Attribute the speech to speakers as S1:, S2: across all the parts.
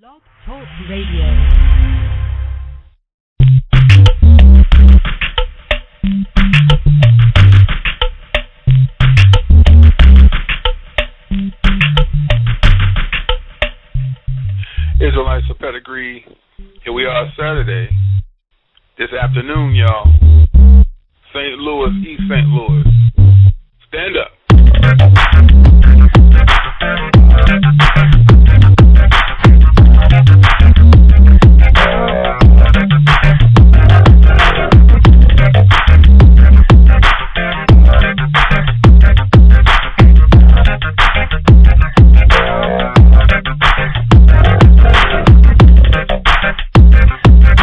S1: Blog Talk Radio.
S2: Israelites of pedigree, here we are Saturday, this afternoon, y'all. St. Louis, East St. Louis. Stand up.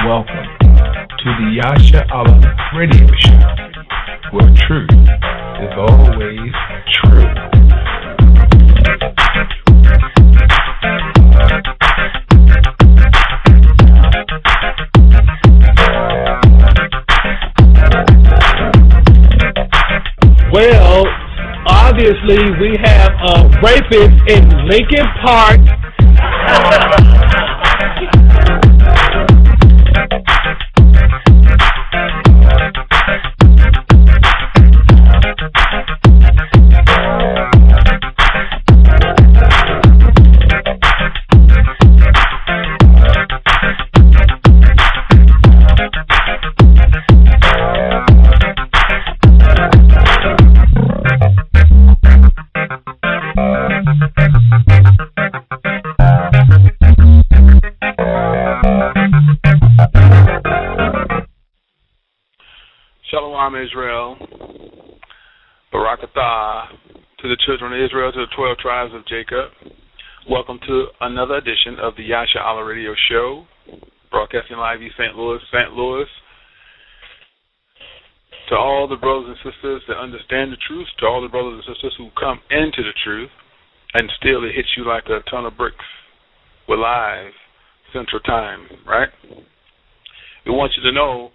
S3: Welcome to the Yasha Allah radio show, where truth is always true.
S4: Well, obviously we have a rapist in Lincoln Park.
S2: Shalom Israel, Barakatah to the children of Israel, to the 12 tribes of Jacob. Welcome to another edition of the Yasha Allah radio show, broadcasting live East St. Louis, St. Louis. To all the brothers and sisters that understand the truth, to all the brothers and sisters who come into the truth, and still it hits you like a ton of bricks. We're live Central Time, right? We want you to know,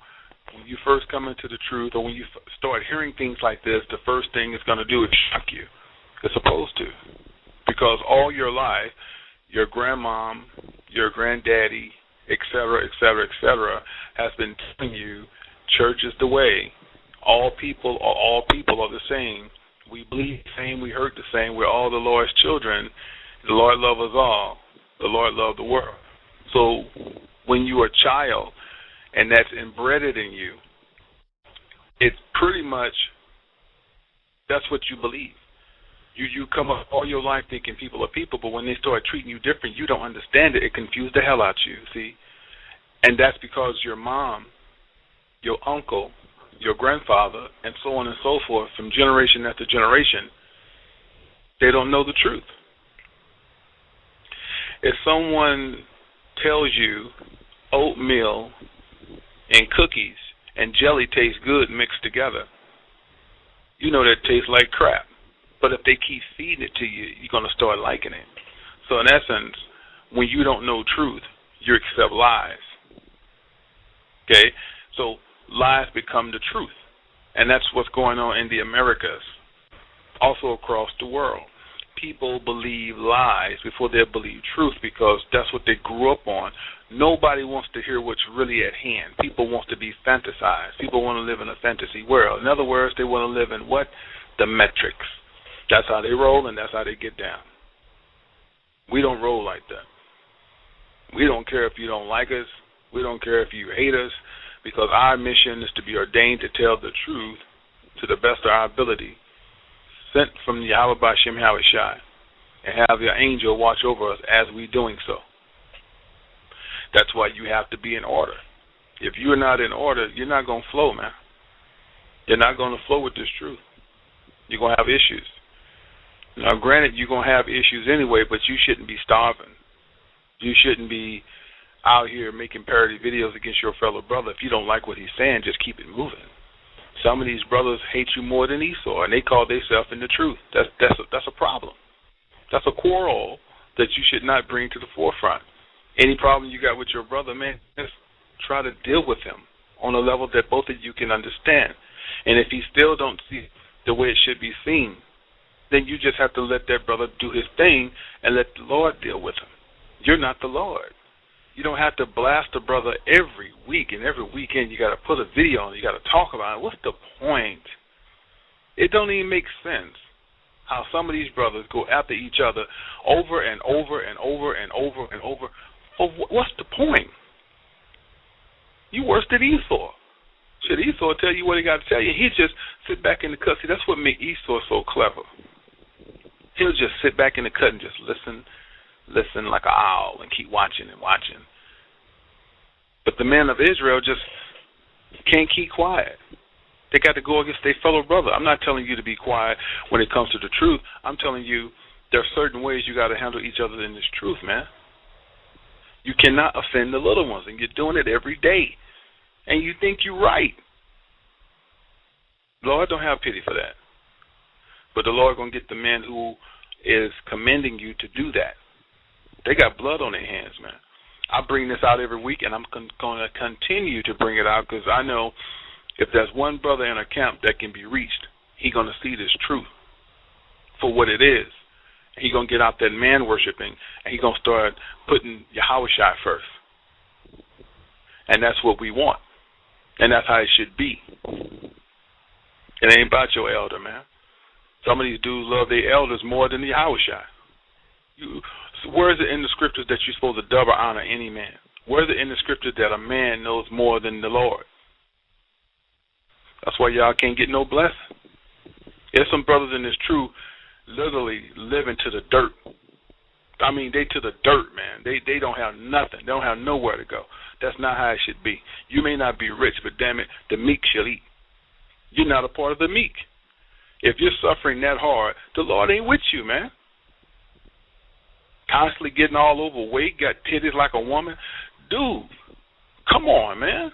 S2: when you first come into the truth, or when you start hearing things like this, the first thing it's going to do is shock you. It's supposed to. Because all your life, your grandmom, your granddaddy, etc., has been telling you church is the way. All people are the same. We believe the same, we hurt the same. We're all the Lord's children. The Lord loves us all. The Lord loves the world. So when you're a child, and that's embedded in you, it's pretty much, that's what you believe. You come up all your life thinking people are people, but when they start treating you different, you don't understand it. It confused the hell out you, see? And that's because your mom, your uncle, your grandfather, and so on and so forth, from generation after generation, they don't know the truth. If someone tells you oatmeal and cookies and jelly taste good mixed together, you know that tastes like crap. But if they keep feeding it to you, you're going to start liking it. So in essence, when you don't know truth, you accept lies. Okay? So lies become the truth. And that's what's going on in the Americas, also across the world. People believe lies before they believe truth because that's what they grew up on. Nobody wants to hear what's really at hand. People want to be fantasized. People want to live in a fantasy world. In other words, they want to live in what? The metrics. That's how they roll, and that's how they get down. We don't roll like that. We don't care if you don't like us. We don't care if you hate us, because our mission is to be ordained to tell the truth to the best of our ability, sent from Yahweh B'Shem Yahushai, and have your angel watch over us as we doing so. That's why you have to be in order. If you're not in order, you're not going to flow, man. You're not going to flow with this truth. You're going to have issues. Now, granted, you're going to have issues anyway, but you shouldn't be starving. You shouldn't be out here making parody videos against your fellow brother. If you don't like what he's saying, just keep it moving. Some of these brothers hate you more than Esau, and they call themselves in the truth. That's a problem. That's a quarrel that you should not bring to the forefront. Any problem you got with your brother, man, just try to deal with him on a level that both of you can understand. And if he still don't see the way it should be seen, then you just have to let that brother do his thing and let the Lord deal with him. You're not the Lord. You don't have to blast a brother every week, and every weekend you got to put a video on it. You got to talk about it. What's the point? It don't even make sense how some of these brothers go after each other over and over and over and over and over. Oh, what's the point? You worse than Esau. Shit, Esau will tell you what he got to tell you. He just sit back in the cut. See, that's what makes Esau so clever. He'll just sit back in the cut and just listen like an owl and keep watching and watching. But the men of Israel just can't keep quiet. They got to go against their fellow brother. I'm not telling you to be quiet when it comes to the truth. I'm telling you there are certain ways you got to handle each other in this truth, man. You cannot offend the little ones, and you're doing it every day. And you think you're right. Lord don't have pity for that. But the Lord going to get the man who is commending you to do that. They got blood on their hands, man. I bring this out every week, and I'm going to continue to bring it out because I know if there's one brother in a camp that can be reached, he's going to see this truth for what it is. He's going to get out that man worshiping, and he's going to start putting Yahushua first. And that's what we want. And that's how it should be. It ain't about your elder, man. Some of these dudes love their elders more than the Yahushua. Where is it in the scriptures that you're supposed to double honor any man? Where is it in the scriptures that a man knows more than the Lord? That's why y'all can't get no blessing. There's some brothers in this truth literally living to the dirt. I mean, they to the dirt, man. They don't have nothing. They don't have nowhere to go. That's not how it should be. You may not be rich, but damn it, the meek shall eat. You're not a part of the meek. If you're suffering that hard, the Lord ain't with you, man. Constantly getting all overweight, got titties like a woman. Dude, come on, man.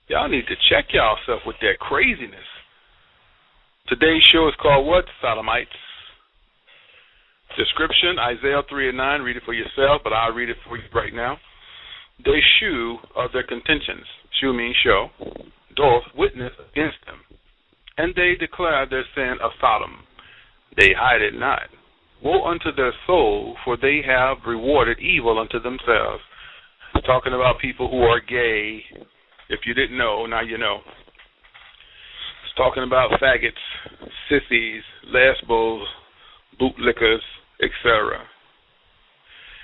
S2: Y'all need to check yourself with that craziness. Today's show is called what? Sodomites. Description, Isaiah 3:9. Read it for yourself, but I'll read it for you right now. They shew of their contentions. Shew means show. Doth witness against them. And they declare their sin of Sodom. They hide it not. Woe unto their soul, for they have rewarded evil unto themselves. Talking about people who are gay. If you didn't know, now you know. It's talking about faggots, sissies, lesbos, bootlickers, etc.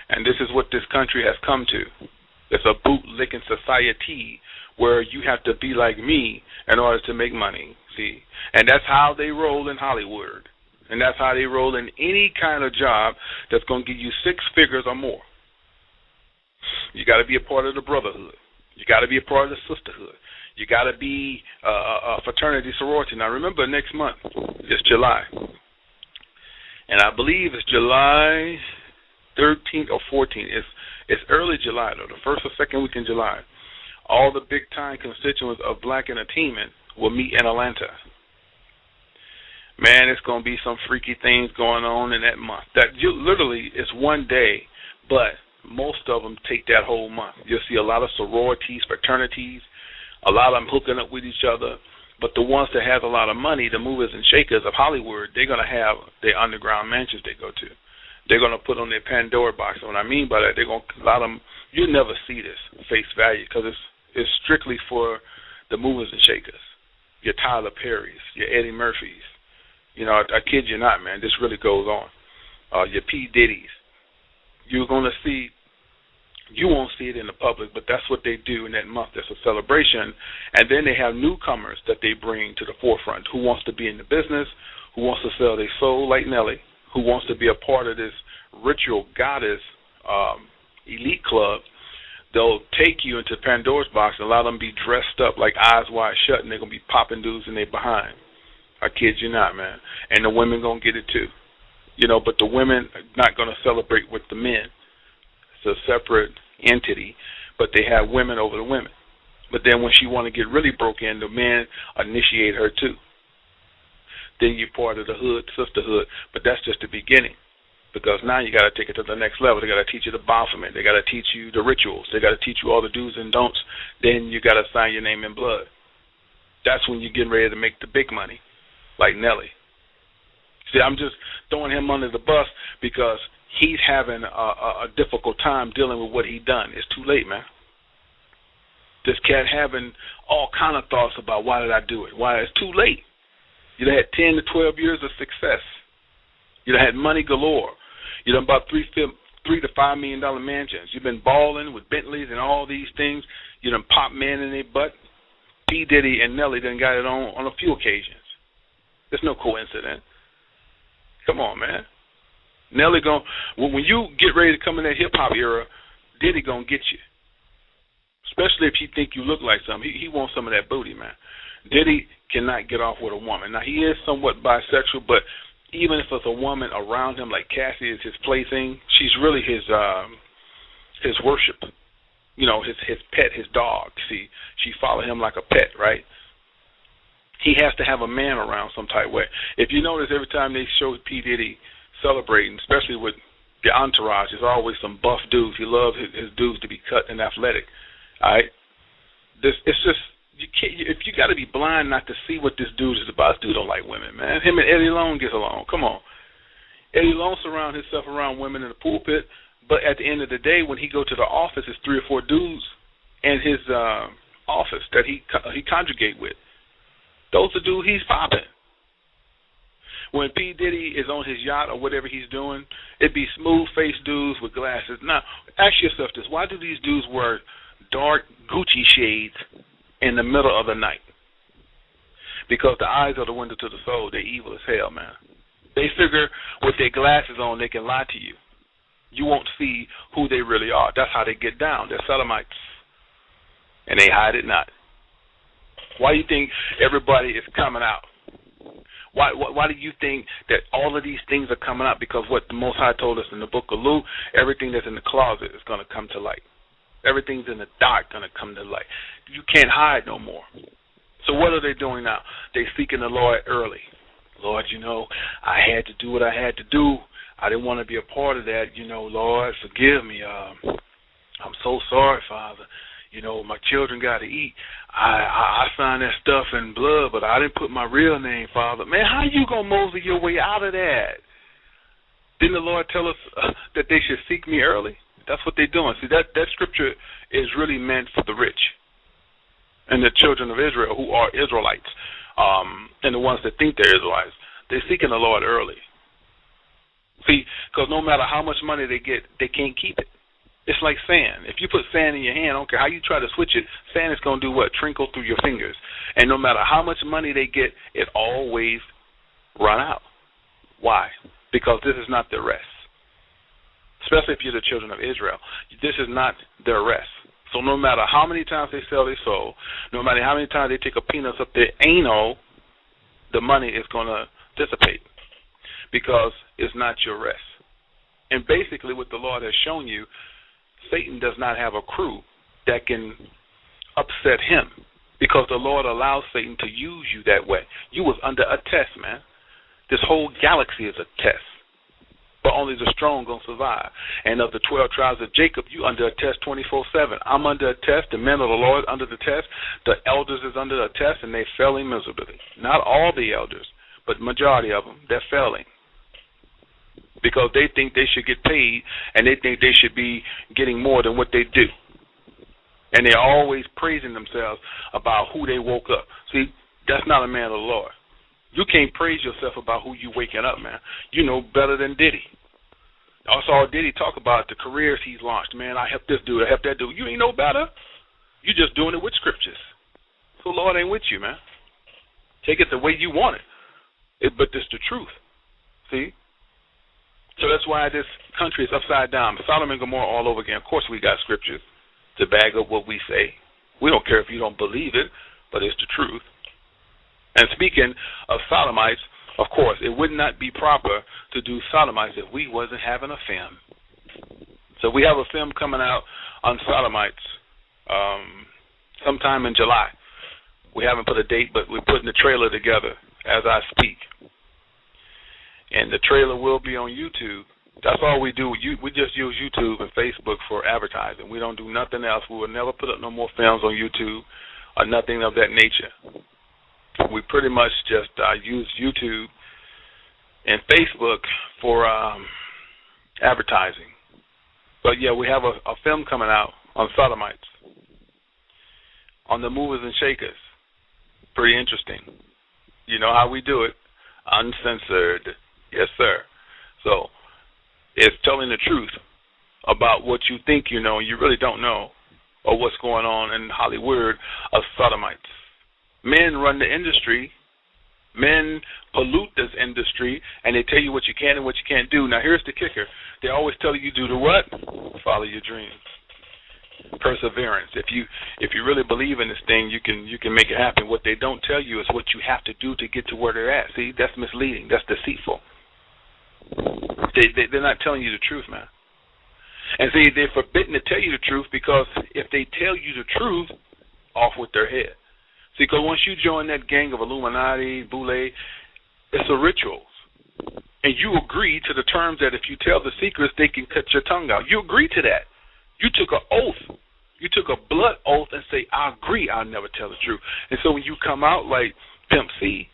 S2: And this is what this country has come to. It's a bootlicking society where you have to be like me in order to make money, see? And that's how they roll in Hollywood. And that's how they roll in any kind of job that's going to give you 6 figures or more. You got to be a part of the brotherhood. You got to be a part of the sisterhood. You got to be a fraternity sorority. Now, remember, next month is July. And I believe it's July 13th or 14th. It's early July, though, the first or second week in July. All the big-time constituents of black entertainment will meet in Atlanta. Man, it's going to be some freaky things going on in that month. Literally, it's one day, but most of them take that whole month. You'll see a lot of sororities, fraternities, a lot of them hooking up with each other. But the ones that have a lot of money, the movers and shakers of Hollywood, they're going to have their underground mansions they go to. They're going to put on their Pandora box. And what I mean by that, they're going to, a lot of them, you'll never see this face value because it's strictly for the movers and shakers, your Tyler Perrys, your Eddie Murphys. You know, I kid you not, man. This really goes on. Your P. Diddy's. You're going to see, you won't see it in the public, but that's what they do in that month. That's a celebration. And then they have newcomers that they bring to the forefront. Who wants to be in the business? Who wants to sell their soul like Nelly? Who wants to be a part of this ritual goddess elite club? They'll take you into Pandora's box and allow them to be dressed up like Eyes Wide Shut, and they're going to be popping dudes in their behind. I kid you not, man. And the women going to get it too. You know, but the women are not going to celebrate with the men. It's a separate entity, but they have women over the women. But then when she want to get really broke in, the men initiate her too. Then you're part of the hood, sisterhood, but that's just the beginning. Because now you got to take it to the next level. They got to teach you the Baphomet. They got to teach you the rituals. They got to teach you all the do's and don'ts. Then you got to sign your name in blood. That's when you're getting ready to make the big money, like Nelly. See, I'm just throwing him under the bus because he's having a difficult time dealing with what he done. It's too late, man. This cat having all kind of thoughts about why did I do it? Why? It's too late. You done had 10 to 12 years of success. You done had money galore. You done bought $3 to $5 million mansions. You've been balling with Bentleys and all these things. You done pop man in their butt. P. Diddy and Nelly done got it on a few occasions. There's no coincidence. Come on, man. Nelly when you get ready to come in that hip-hop era, Diddy gonna get you. Especially if you think you look like something. He wants some of that booty, man. Diddy cannot get off with a woman. Now, he is somewhat bisexual, but even if it's a woman around him, like Cassie is his plaything, she's really his worship. You know, his pet, his dog. See, she follows him like a pet, right? He has to have a man around some type of way. If you notice, every time they show P. Diddy celebrating, especially with the entourage, there's always some buff dudes. He loves his dudes to be cut and athletic. All right? It's just, if you got to be blind not to see what this dude is about. This dude don't like women, man. Him and Eddie Long gets along. Come on. Eddie Long surround himself around women in the pulpit, but at the end of the day, when he go to the office, it's 3 or 4 dudes in his office that he conjugate with. Those are dudes he's popping. When P. Diddy is on his yacht or whatever he's doing, it'd be smooth-faced dudes with glasses. Now, ask yourself this. Why do these dudes wear dark Gucci shades in the middle of the night? Because the eyes are the window to the soul. They're evil as hell, man. They figure with their glasses on, they can lie to you. You won't see who they really are. That's how they get down. They're sodomites. And they hide it not. Why do you think everybody is coming out? Why do you think that all of these things are coming out? Because what the Most High told us in the book of Luke, everything that's in the closet is going to come to light. Everything's in the dark going to come to light. You can't hide no more. So what are they doing now? They're seeking the Lord early. Lord, you know, I had to do what I had to do. I didn't want to be a part of that. You know, Lord, forgive me. I'm so sorry, Father. You know, my children got to eat. I signed that stuff in blood, but I didn't put my real name, Father. Man, how you going to mosey your way out of that? Didn't the Lord tell us that they should seek me early? That's what they're doing. See, that scripture is really meant for the rich and the children of Israel who are Israelites, and the ones that think they're Israelites. They're seeking the Lord early. See, because no matter how much money they get, they can't keep it. It's like sand. If you put sand in your hand, I don't care how you try to switch it, sand is going to do what? Trinkle through your fingers. And no matter how much money they get, it always run out. Why? Because this is not their rest. Especially if you're the children of Israel. This is not their rest. So no matter how many times they sell their soul, no matter how many times they take a peanuts up their anal, the money is going to dissipate because it's not your rest. And basically what the Lord has shown you, Satan does not have a crew that can upset him because the Lord allows Satan to use you that way. You was under a test, man. This whole galaxy is a test. But only the strong going to survive. And of the 12 tribes of Jacob, you under a test 24/7. I'm under a test. The men of the Lord under the test. The elders is under a test, and they failing miserably. Not all the elders, but majority of them, they're failing. Because they think they should get paid, and they think they should be getting more than what they do. And they're always praising themselves about who they woke up. See, that's not a man of the Lord. You can't praise yourself about who you waking up, man. You know better than Diddy. I saw Diddy talk about the careers he's launched. Man, I helped this dude, I helped that dude. You ain't no better. You just doing it with scriptures. So the Lord ain't with you, man. Take it the way you want it. But it's the truth. See? So that's why this country is upside down. Sodom and Gomorrah all over again. Of course we got scriptures to back up what we say. We don't care if you don't believe it, but it's the truth. And speaking of sodomites, of course, it would not be proper to do sodomites if we wasn't having a film. So we have a film coming out on sodomites sometime in July. We haven't put a date, but we're putting the trailer together as I speak. And the trailer will be on YouTube. That's all we do. We just use YouTube and Facebook for advertising. We don't do nothing else. We will never put up no more films on YouTube or nothing of that nature. We pretty much just use YouTube and Facebook for advertising. But yeah, we have a film coming out on sodomites, on the movers and shakers. Pretty interesting. You know how we do it, uncensored. Yes, sir. So it's telling the truth about what you think you know and you really don't know, or what's going on in Hollywood of sodomites. Men run the industry. Men pollute this industry, and they tell you what you can and what you can't do. Now, here's the kicker. They always tell you do the what? Follow your dreams. Perseverance. If you really believe in this thing, you can make it happen. What they don't tell you is what you have to do to get to where they're at. See, that's misleading. That's deceitful. They're not telling you the truth, man. And see, they're forbidden to tell you the truth, because if they tell you the truth, off with their head. See, because once you join that gang of Illuminati, Boule, it's a ritual. And you agree to the terms that if you tell the secrets, they can cut your tongue out. You agree to that. You took an oath. You took a blood oath and say, I agree, I'll never tell the truth. And so when you come out like Pimp C,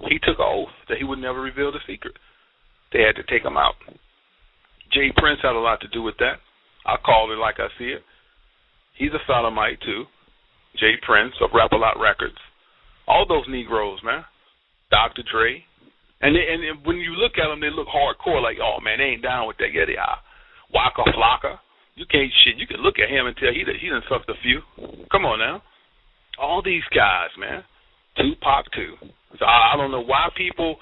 S2: he took an oath that he would never reveal the secret. They had to take him out. Jay Prince had a lot to do with that. I call it like I see it. He's a sodomite, too. Jay Prince of Rap-A-Lot Records. All those Negroes, man. Dr. Dre. And when you look at them, they look hardcore, like, oh, man, they ain't down with that. Yeah, they are. Waka Flocka. You can't shit. You can look at him and tell he done sucked a few. Come on now. All these guys, man. Tupac, too. So I don't know why people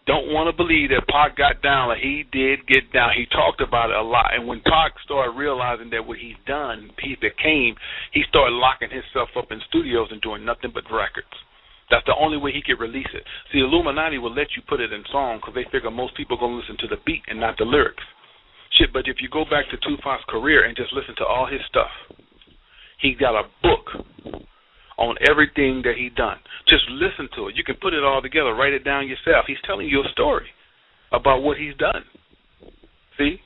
S2: don't want to believe that Pac got down like he did get down. He talked about it a lot. And when Pac started realizing that what he's done, he started locking himself up in studios and doing nothing but records. That's the only way he could release it. See, Illuminati will let you put it in song because they figure most people are going to listen to the beat and not the lyrics. Shit, but if you go back to Tupac's career and just listen to all his stuff, he got a book on everything that he done. Just listen to it. You can put it all together, write it down yourself. He's telling you a story about what he's done. See?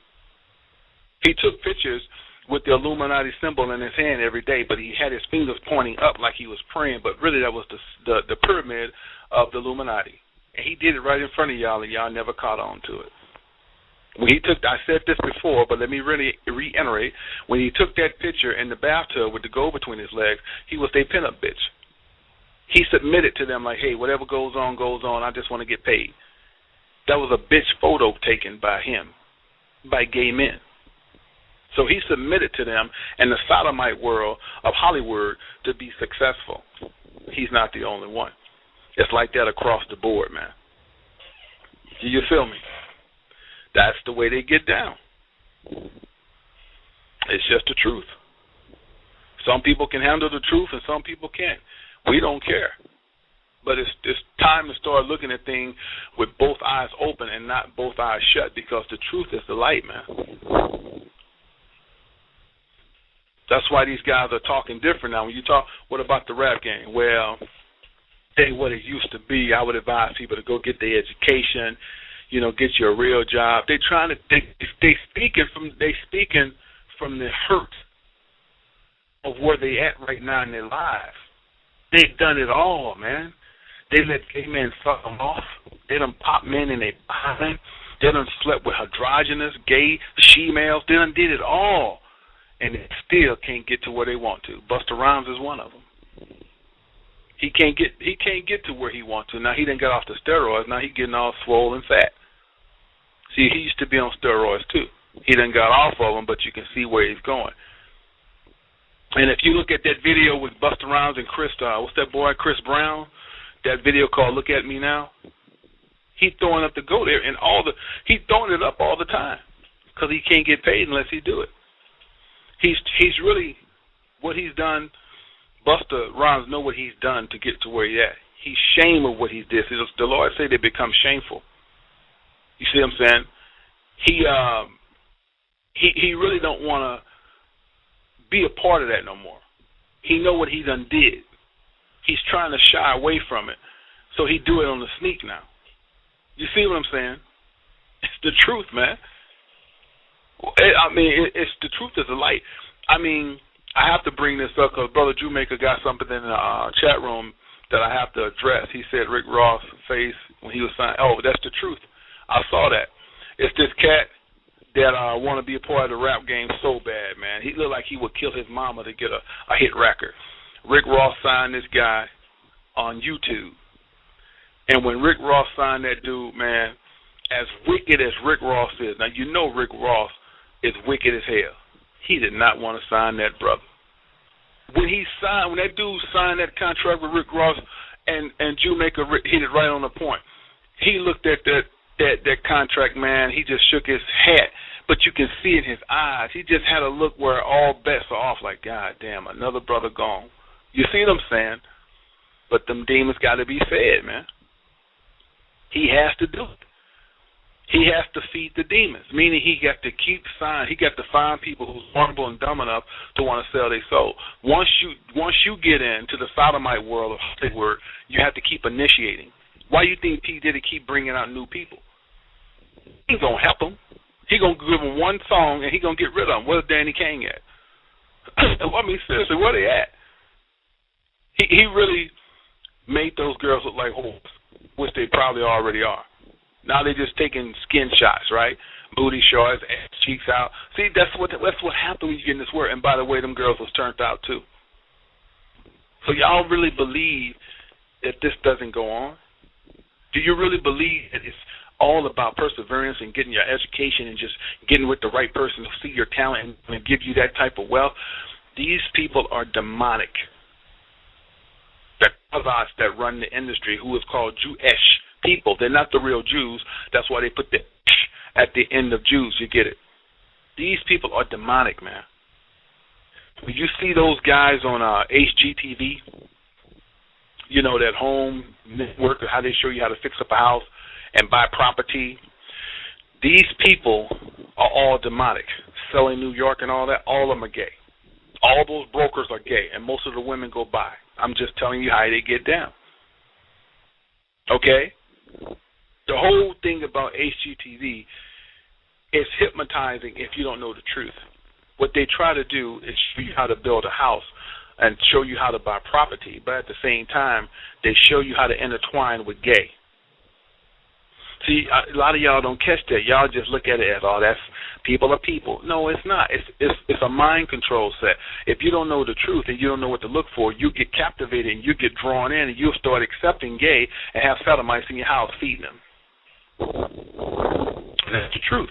S2: He took pictures with the Illuminati symbol in his hand every day, but he had his fingers pointing up like he was praying, but really that was the pyramid of the Illuminati. And he did it right in front of y'all, and y'all never caught on to it. When he took, I said this before, but let me really reiterate, when he took that picture in the bathtub with the gold between his legs, he was their pinup bitch. He submitted to them like, hey, whatever goes on, I just want to get paid. That was a bitch photo taken by him, by gay men. So he submitted to them in the sodomite world of Hollywood to be successful. He's not the only one. It's like that across the board, man. Do you feel me? That's the way they get down. It's just the truth. Some people can handle the truth and some people can't. We don't care. But it's time to start looking at things with both eyes open and not both eyes shut, because the truth is the light, man. That's why these guys are talking different now. When you talk, what about the rap game? Well, ain't what it used to be. I would advise people to go get their education, get you a real job. They speaking from the hurt of where they at right now in their lives. They've done it all, man. They let gay men suck them off. They done pop men in their body. They done slept with androgynous, gay, she-males. They done did it all. And they still can't get to where they want to. Busta Rhymes is one of them. He can't get to where he wants to. Now he done got off the steroids. Now he getting all swollen fat. See, he used to be on steroids too. He done got off of them, but you can see where he's going. And if you look at that video with Busta Rhymes and Chris Brown, that video called "Look at Me Now," he's throwing up the go there, and he's throwing it up all the time because he can't get paid unless he do it. He's really, what he's done, Busta Rhymes know what he's done to get to where he's at. He's ashamed of what he did. See, the Lord say they become shameful. You see what I'm saying? He really don't want to be a part of that no more. He know what he done did. He's trying to shy away from it, so he do it on the sneak now. You see what I'm saying? It's the truth, man. It's the truth is the light. I have to bring this up because Brother Jewmaker got something in the chat room that I have to address. He said Rick Ross' face when he was saying, oh, that's the truth. I saw that. It's this cat, that want to be a part of the rap game so bad, man. He looked like he would kill his mama to get a hit record. Rick Ross signed this guy on YouTube. And when Rick Ross signed that dude, man, as wicked as Rick Ross is, now you know Rick Ross is wicked as hell. He did not want to sign that brother. When that dude signed that contract with Rick Ross and Jewmaker hit it right on the point. He looked at that contract, man, he just shook his head. But you can see in his eyes, he just had a look where all bets are off, like, God damn, another brother gone. You see what I'm saying? But them demons got to be fed, man. He has to do it. He has to feed the demons, meaning he got to find people who's vulnerable and dumb enough to want to sell their soul. Once you get into the sodomite world of Hollywood, you have to keep initiating. Why do you think P. Diddy keep bringing out new people? He ain't going to help them. He going to give them one song and he going to get rid of them. Where's Danny Kane at? I mean, seriously, where they at? He really made those girls look like whores, which they probably already are. Now they're just taking skin shots, right? Booty shots, ass cheeks out. See, that's what happens when you get in this world. And by the way, them girls was turned out too. So y'all really believe that this doesn't go on? Do you really believe that it's all about perseverance and getting your education and just getting with the right person to see your talent and give you that type of wealth? These people are demonic. That run the industry, who is called Jewish people. They're not the real Jews. That's why they put the at the end of Jews. You get it? These people are demonic, man. When you see those guys on HGTV, you know, that home network, how they show you how to fix up a house and buy property. These people are all demonic. Selling New York and all that, all of them are gay. All those brokers are gay, and most of the women go by. I'm just telling you how they get down. Okay? The whole thing about HGTV is hypnotizing if you don't know the truth. What they try to do is show you how to build a house and show you how to buy property, but at the same time, they show you how to intertwine with gay. See, a lot of y'all don't catch that. Y'all just look at it as, oh, that's people are people. No, it's not. It's a mind control set. If you don't know the truth and you don't know what to look for, you get captivated and you get drawn in and you'll start accepting gay and have sodomites in your house feeding them. That's the truth.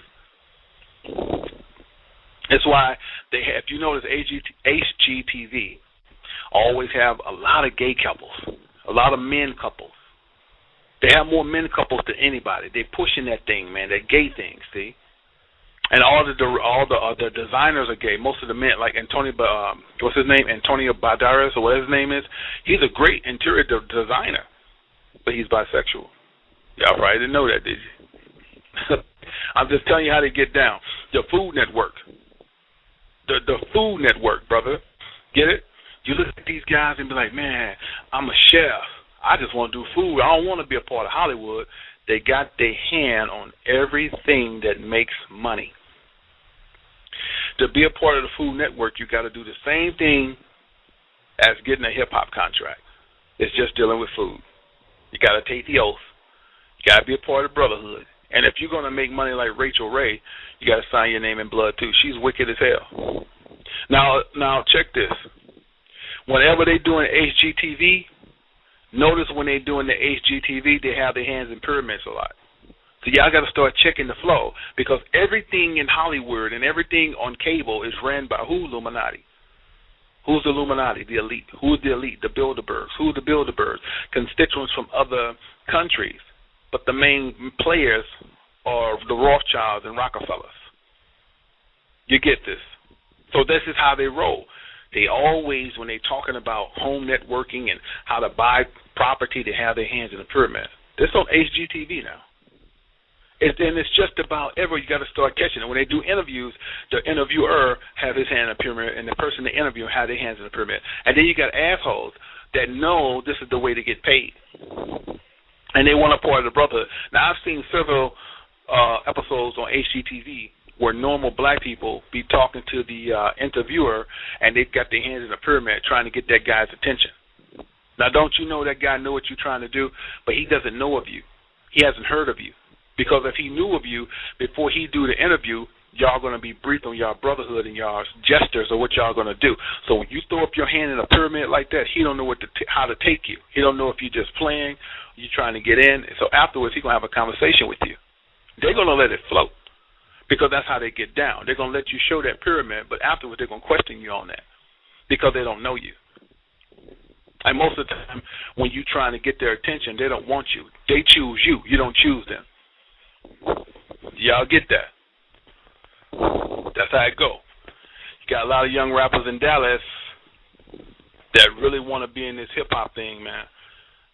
S2: That's why they have, if you notice, HGTV always have a lot of gay couples, a lot of men couples. They have more men couples than anybody. They pushing that thing, man, that gay thing, see? And all the designers are gay. Most of the men, like Antonio, what's his name? Antonio Banderas, or what his name is. He's a great interior designer, but he's bisexual. Y'all probably didn't know that, did you? I'm just telling you how they get down. The Food Network. The Food Network, brother. Get it? You look at these guys and be like, man, I'm a chef. I just want to do food. I don't want to be a part of Hollywood. They got their hand on everything that makes money. To be a part of the Food Network, you got to do the same thing as getting a hip-hop contract. It's just dealing with food. You got to take the oath. You got to be a part of the brotherhood. And if you're going to make money like Rachel Ray, you got to sign your name in blood, too. She's wicked as hell. Now check this. Whenever they doing HGTV, notice when they're doing the HGTV, they have their hands in pyramids a lot. So y'all got to start checking the flow, because everything in Hollywood and everything on cable is ran by who? Illuminati. Who's the Illuminati? The elite. Who's the elite? The Bilderbergs. Who's the Bilderbergs? Constituents from other countries. But the main players are the Rothschilds and Rockefellers. You get this? So this is how they roll. They always, when they're talking about home networking and how to buy property, they have their hands in the pyramid. This on HGTV now. And it's just about ever. You got to start catching it. When they do interviews, the interviewer have his hand in the pyramid, and the person they interview have their hands in the pyramid. And then you got assholes that know this is the way to get paid, and they want a part of the brotherhood. Now, I've seen several episodes on HGTV where normal black people be talking to the interviewer, and they've got their hands in the pyramid trying to get that guy's attention. Now, don't you know that guy know what you're trying to do, but he doesn't know of you. He hasn't heard of you. Because if he knew of you before he do the interview, y'all going to be briefed on y'all brotherhood and y'all gestures of what y'all going to do. So when you throw up your hand in a pyramid like that, he don't know how to take you. He don't know if you're just playing, you're trying to get in. So afterwards, he's going to have a conversation with you. They're going to let it float because that's how they get down. They're going to let you show that pyramid, but afterwards they're going to question you on that because they don't know you. And most of the time, when you're trying to get their attention, they don't want you. They choose you. You don't choose them. Y'all get that? That's how it go. You got a lot of young rappers in Dallas that really want to be in this hip-hop thing, man.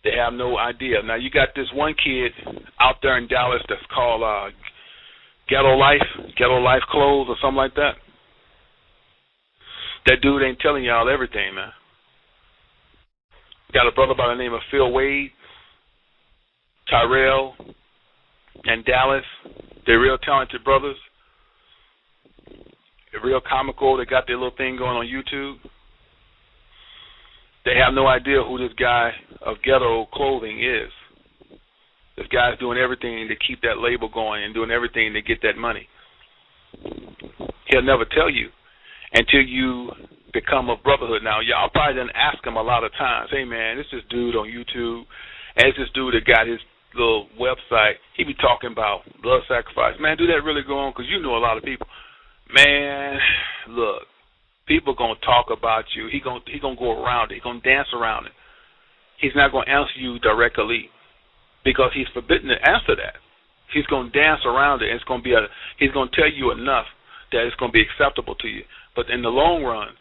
S2: They have no idea. Now, you got this one kid out there in Dallas that's called Ghetto Life Clothes or something like that. That dude ain't telling y'all everything, man. Got a brother by the name of Phil Wade, Tyrell, and Dallas. They're real talented brothers. They're real comical. They got their little thing going on YouTube. They have no idea who this guy of Ghetto Clothing is. This guy's doing everything to keep that label going and doing everything to get that money. He'll never tell you until you become a brotherhood. Now, y'all probably done ask him a lot of times, hey, man, it's this dude on YouTube, and it's this dude that got his little website. He be talking about blood sacrifice. Man, do that really go on? Because you know a lot of people. Man, look, people going to talk about you. He gonna go around it. He going to dance around it. He's not going to answer you directly because he's forbidden to answer that. He's going to dance around it, and he's going to tell you enough that it's going to be acceptable to you. But in the long run,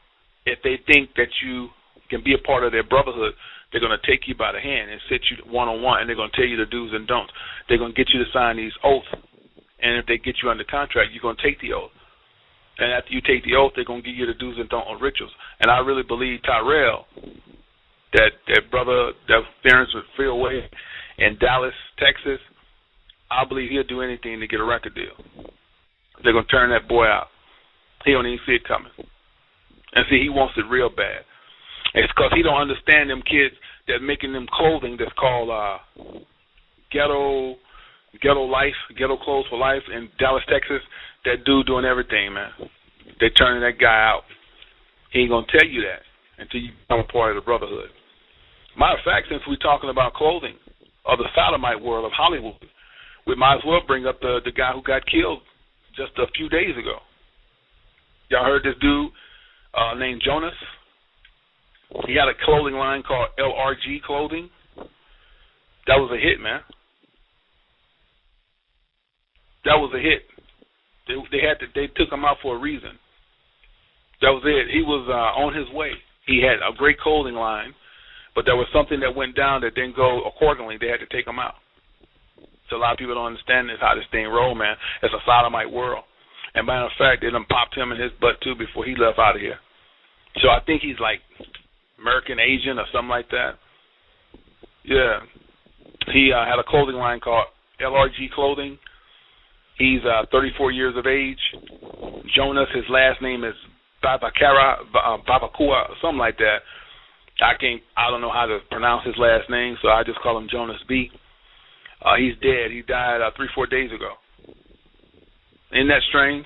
S2: if they think that you can be a part of their brotherhood, they're going to take you by the hand and sit you one-on-one, and they're going to tell you the do's and don'ts. They're going to get you to sign these oaths, and if they get you under contract, you're going to take the oath. And after you take the oath, they're going to give you the do's and don'ts on rituals. And I really believe Tyrell, that brother that parents with Phil Wade in Dallas, Texas, I believe he'll do anything to get a record deal. They're going to turn that boy out. He don't even see it coming. And see, he wants it real bad. It's because he don't understand them kids that making them clothing that's called Ghetto Life, Ghetto Clothes for Life in Dallas, Texas. That dude doing everything, man. They turning that guy out. He ain't going to tell you that until you become a part of the brotherhood. Matter of fact, since we're talking about clothing of the sodomite world of Hollywood, we might as well bring up the guy who got killed just a few days ago. Y'all heard this dude named Jonas? He had a clothing line called LRG Clothing. That was a hit, man. That was a hit. They took him out for a reason. That was it. He was on his way. He had a great clothing line, but there was something that went down that didn't go accordingly. They had to take him out. So a lot of people don't understand this, how this thing roll, man. It's a sodomite world. And matter of fact, they done popped him in his butt, too, before he left out of here. So I think he's like American Asian or something like that. Yeah. He had a clothing line called LRG Clothing. He's 34 years of age. Jonas, his last name is Babakua, something like that. I don't know how to pronounce his last name, so I just call him Jonas B. He's dead. He died 3-4 days ago. Isn't that strange?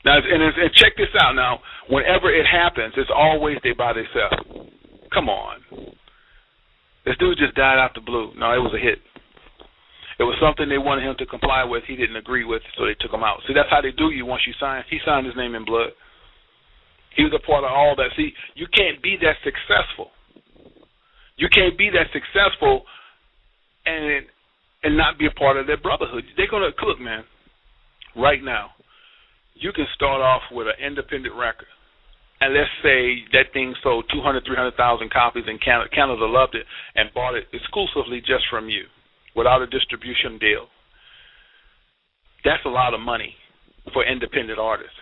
S2: Now, and check this out. Now, whenever it happens, it's always they by themselves. Come on. This dude just died out the blue. No, it was a hit. It was something they wanted him to comply with. He didn't agree with, so they took him out. See, that's how they do you once you sign. He signed his name in blood. He was a part of all that. See, you can't be that successful. You can't be that successful and not be a part of their brotherhood. They're going to, look, man, right now, you can start off with an independent record. And let's say that thing sold 200,000, 300,000 copies in Canada. Canada loved it and bought it exclusively just from you without a distribution deal. That's a lot of money for independent artists.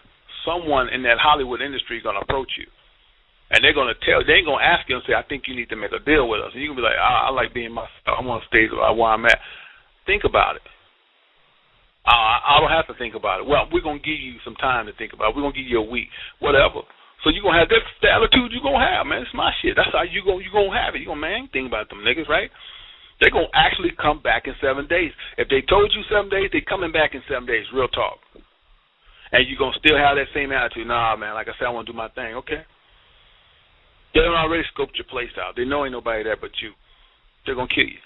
S2: Someone in that Hollywood industry is going to approach you. And they're going to they ain't going to ask you and say, I think you need to make a deal with us. And you can be like, I like being myself. I want to stay where I'm at. Think about it. I don't have to think about it. Well, we're going to give you some time to think about it. We're going to give you a week, whatever. So you're going to have the attitude you're going to have, man. It's my shit. That's how you're going to have it. You're going to, man, think about them niggas, right? They're going to actually come back in 7 days. If they told you 7 days, they're coming back in 7 days. Real talk. And you're going to still have that same attitude. Nah, man, like I said, I want to do my thing. Okay. They done already scoped your place out. They know ain't nobody there but you. They're going to kill you.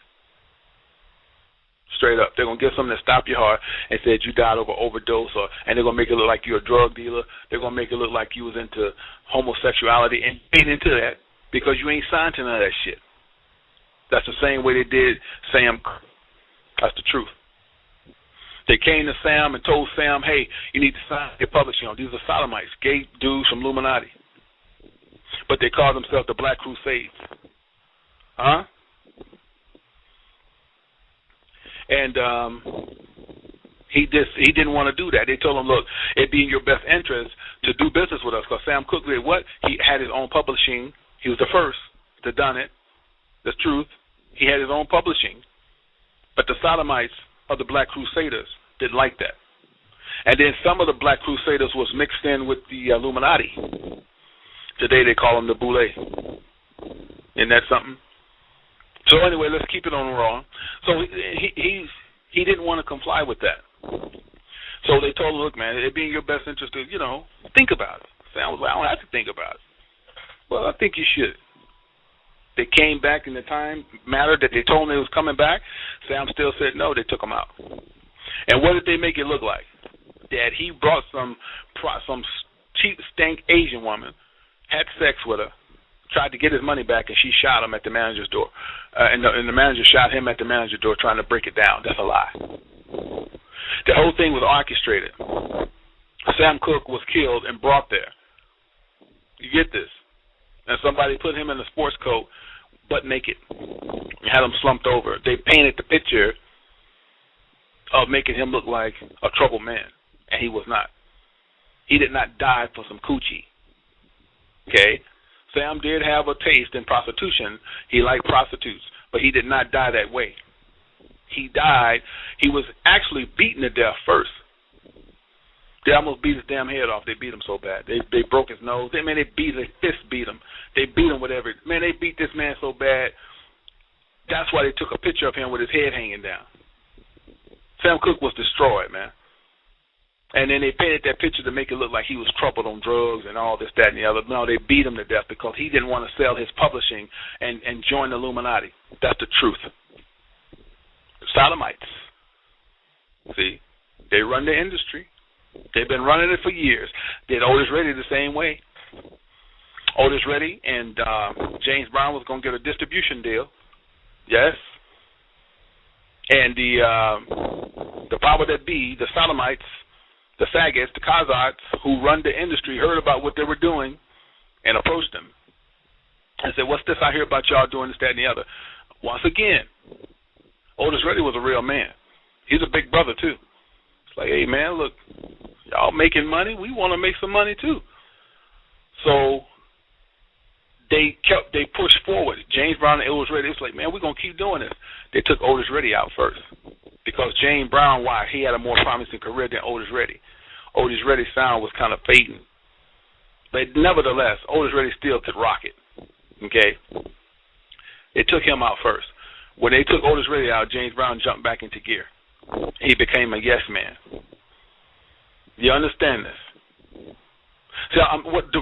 S2: Straight up. They're going to get something to stop your heart and say you died over overdose, and they're going to make it look like you're a drug dealer. They're going to make it look like you was into homosexuality, and ain't into that because you ain't signed to none of that shit. That's the same way they did Sam. That's the truth. They came to Sam and told Sam, hey, you need to sign your publishing on. These are sodomites, gay dudes from Illuminati. But they call themselves the Black Crusades. Huh? And he didn't want to do that. They told him, look, it'd be in your best interest to do business with us. Because Sam Cooke did what? He had his own publishing. He was the first to done it. That's truth. He had his own publishing. But the sodomites of the Black Crusaders didn't like that. And then some of the Black Crusaders was mixed in with the Illuminati. Today they call them the Boule. Isn't that something? So anyway, let's keep it on raw. So he didn't want to comply with that. So they told him, look, man, it'd be in your best interest to, think about it. Sam was like, I don't have to think about it. Well, I think you should. They came back in the time matter that they told him they was coming back. Sam still said no. They took him out. And what did they make it look like? That he brought some cheap, stank Asian woman, had sex with her, tried to get his money back, and she shot him at the manager's door. And the manager shot him at the manager's door trying to break it down. That's a lie. The whole thing was orchestrated. Sam Cooke was killed and brought there. You get this? And somebody put him in a sports coat, butt naked, and had him slumped over. They painted the picture of making him look like a troubled man, and he was not. He did not die for some coochie. Okay? Sam did have a taste in prostitution. He liked prostitutes, but he did not die that way. He died. He was actually beaten to death first. They almost beat his damn head off. They beat him so bad. They broke his nose. They fist beat him. They beat him with everything. Man, they beat this man so bad. That's why they took a picture of him with his head hanging down. Sam Cooke was destroyed, man. And then they painted that picture to make it look like he was troubled on drugs and all this, that, and the other. No, they beat him to death because he didn't want to sell his publishing and join the Illuminati. That's the truth. Sodomites. See, they run the industry. They've been running it for years. Did Otis Reddy the same way. Otis Reddy and James Brown was going to get a distribution deal. Yes. And the power that be, the sodomites, the faggots, the Kazots who run the industry heard about what they were doing and approached them and said, what's this I hear about y'all doing this, that, and the other? Once again, Otis Reddy was a real man. He's a big brother, too. It's like, hey, man, look, y'all making money. We want to make some money, too. So they pushed forward. James Brown and Otis Reddy, it's like, man, we're going to keep doing this. They took Otis Reddy out first because James Brown, why? He had a more promising career than Otis Reddy. Otis Reddy's sound was kind of fading. But nevertheless, Otis Reddy still could rock it. Okay? They took him out first. When they took Otis Reddy out, James Brown jumped back into gear. He became a yes man. You understand this? So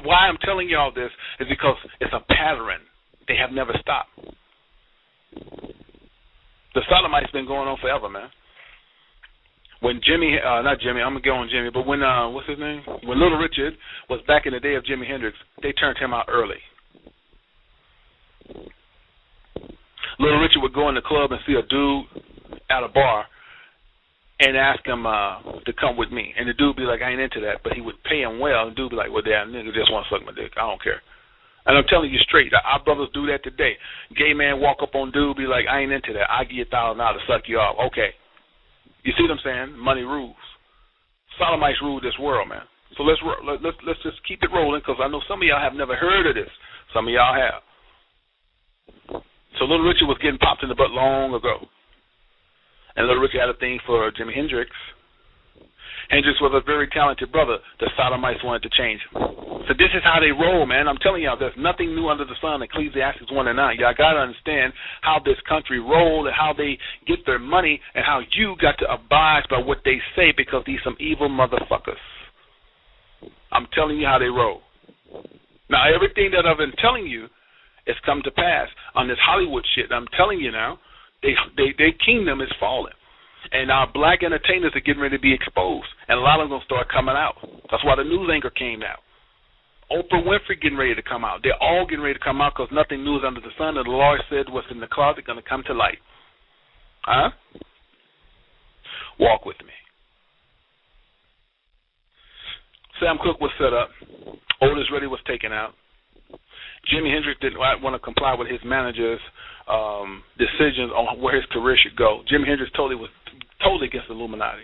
S2: why I'm telling you all this is because it's a pattern. They have never stopped. The sodomite's been going on forever, man. When Jimmy, not Jimmy, I'm going to go on Jimmy, but when, what's his name? When Little Richard was back in the day of Jimi Hendrix, they turned him out early. Little Richard would go in the club and see a dude at a bar and ask him to come with me. And the dude would be like, I ain't into that. But he would pay him well. And the dude would be like, well, damn, nigga just want to suck my dick. I don't care. And I'm telling you straight, our brothers do that today. Gay man walk up on dude, be like, I ain't into that. I give you $1,000 to suck you off. Okay. You see what I'm saying? Money rules. Sodomites rule this world, man. So let's just keep it rolling because I know some of y'all have never heard of this. Some of y'all have. So Little Richard was getting popped in the butt long ago. And Little Richard had a thing for Jimi Hendrix. Hendrix was a very talented brother. The sodomites wanted to change him. So this is how they roll, man. I'm telling y'all, there's nothing new under the sun. Ecclesiastes 1 and 9. Y'all got to understand how this country rolled and how they get their money and how you got to abide by what they say because these some evil motherfuckers. I'm telling you how they roll. Now, everything that I've been telling you has come to pass on this Hollywood shit. I'm telling you now, their kingdom is falling. And our black entertainers are getting ready to be exposed. And a lot of them going to start coming out. That's why the news anchor came out. Oprah Winfrey getting ready to come out. They're all getting ready to come out because nothing new is under the sun. And the Lord said what's in the closet going to come to light. Huh? Walk with me. Sam Cooke was set up. Otis Redding was taken out. Jimi Hendrix didn't want to comply with his manager's decisions on where his career should go. Jimi Hendrix was totally against the Illuminati.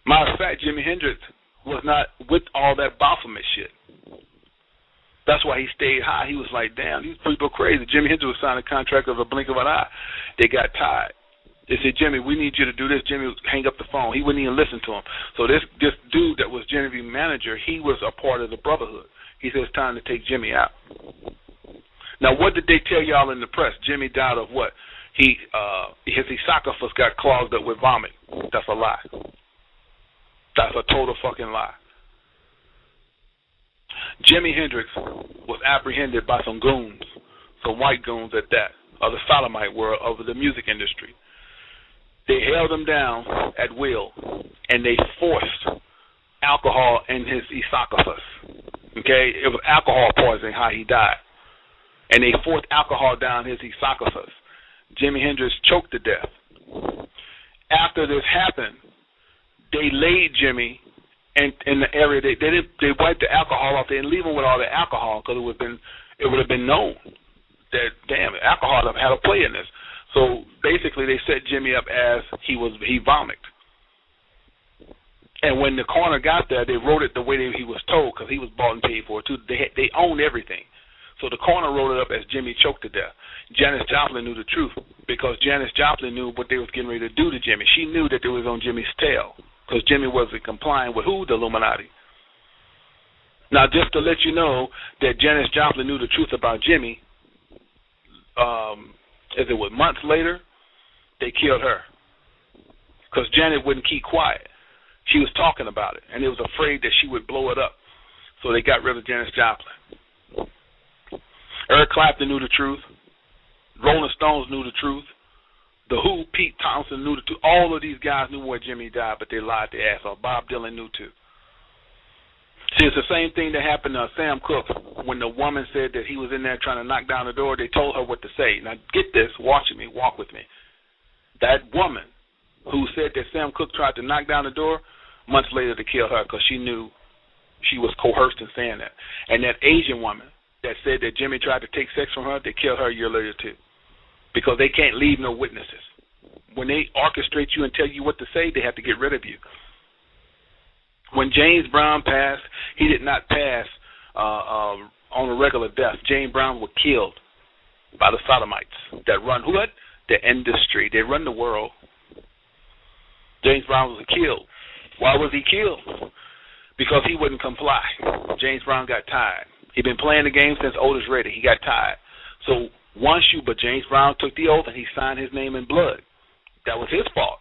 S2: Matter of fact, Jimi Hendrix was not with all that Baphomet shit. That's why he stayed high. He was like, damn, these people are crazy. Jimi Hendrix was signing a contract of a blink of an eye. They got tired. They said, Jimmy, we need you to do this. Jimmy would hang up the phone. He wouldn't even listen to him. So this dude that was Genevieve's manager, he was a part of the brotherhood. He said it's time to take Jimmy out. Now, what did they tell y'all in the press? Jimmy died of what? His esophagus got clogged up with vomit. That's a lie. That's a total fucking lie. Jimi Hendrix was apprehended by some goons, some white goons at that, of the sodomite world, of the music industry. They held him down at will, and they forced alcohol in his esophagus. Okay? It was alcohol poisoning how he died. And they forced alcohol down his esophagus. Jimi Hendrix choked to death. After this happened, they laid Jimmy in the area. They wiped the alcohol off. They didn't leave him with all the alcohol because it would have been known that, damn, alcohol had a play in this. So basically, they set Jimmy up as he vomited. And when the coroner got there, they wrote it the way he was told because he was bought and paid for it too. They owned everything. So the coroner wrote it up as Jimmy choked to death. Janis Joplin knew the truth because Janis Joplin knew what they was getting ready to do to Jimmy. She knew that they was on Jimmy's tail because Jimmy wasn't complying with who? The Illuminati. Now, just to let you know that Janis Joplin knew the truth about Jimmy, as it was months later, they killed her because Janet wouldn't keep quiet. She was talking about it, and they was afraid that she would blow it up. So they got rid of Janis Joplin. Eric Clapton knew the truth. Rolling Stones knew the truth. The Who, Pete Townsend knew the truth. All of these guys knew where Jimmy died, but they lied their ass off. Bob Dylan knew too. See, it's the same thing that happened to Sam Cooke when the woman said that he was in there trying to knock down the door. They told her what to say. Now, get this. Watch me. Walk with me. That woman who said that Sam Cooke tried to knock down the door, months later they killed her because she knew she was coerced in saying that. And that Asian woman that said that Jimmy tried to take sex from her, they killed her a year later too because they can't leave no witnesses. When they orchestrate you and tell you what to say, they have to get rid of you. When James Brown passed, he did not pass on a regular death. James Brown was killed by the sodomites that run what? The industry. They run the world. James Brown was killed. Why was he killed? Because he wouldn't comply. James Brown got tired. He'd been playing the game since Otis Redding. He got tired. So but James Brown took the oath and he signed his name in blood. That was his fault.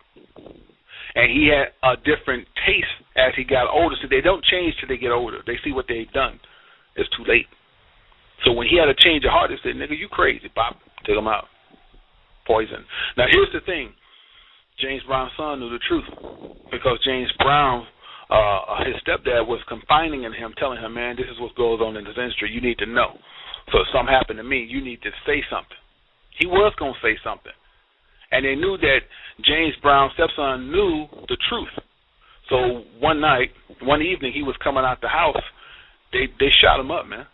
S2: And he had a different taste as he got older. So they don't change till they get older. They see what they've done. It's too late. So when he had a change of heart, they said, nigga, you crazy. Pop, take him out. Poison. Now, here's the thing. James Brown's son knew the truth because James Brown, his stepdad, was confining in him, telling him, man, this is what goes on in this industry. You need to know. So if something happened to me, you need to say something. He was going to say something. And they knew that James Brown's stepson knew the truth. So one evening, he was coming out the house. They shot him up, man,